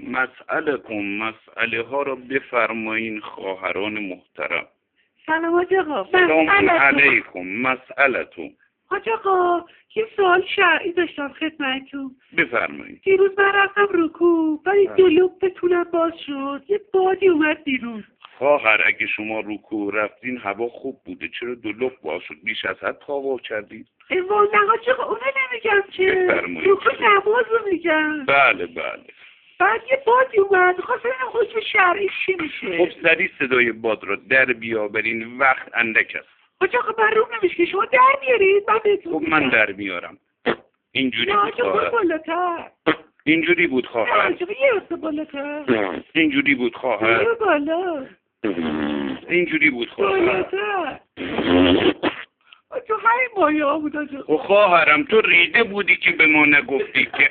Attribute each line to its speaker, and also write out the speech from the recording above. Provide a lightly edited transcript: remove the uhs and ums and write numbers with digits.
Speaker 1: مسئله ها را بفرمایین خواهران محترم.
Speaker 2: سلام حاج آقا.
Speaker 1: سلام علیکم. مسئلتون.
Speaker 2: حاج آقا یه سوال شرعی داشتم خدمتتون.
Speaker 1: بفرمایید.
Speaker 2: دیروز من رفتم رکوع ولی دلوب بتونم باز شد، یه بادی اومد دیروز.
Speaker 1: خواهر اگه شما رکوع رفتین هوا خوب بوده، چرا دلوب باز شد؟ بیش از حد تاوا کردید؟
Speaker 2: ایوان نه حاج آقا اونه نمیگم که.
Speaker 1: بفرمایید.
Speaker 2: رکوع نماز رو میگم.
Speaker 1: بله.
Speaker 2: بعد یه بادی اومد، خواستم ببینم حکم شرعی چی میشه.
Speaker 1: خب سریع صدای باد را در بیاورین، وقت اندک است.
Speaker 2: حاج آقا من روم نمیشه که شما در بیارید من بهتون
Speaker 1: خب من در میارم. اینجوری بود خواهر.
Speaker 2: بالاتر.
Speaker 1: اینجوری بود خواهر.
Speaker 2: یه رسته بالاتر.
Speaker 1: اینجوری بود خواهر.
Speaker 2: یه بالا.
Speaker 1: اینجوری بود خواهر.
Speaker 2: بالاتر. تو همین مایه ها بود.
Speaker 1: خواهرم تو ریده بودی که به ما نگفتی که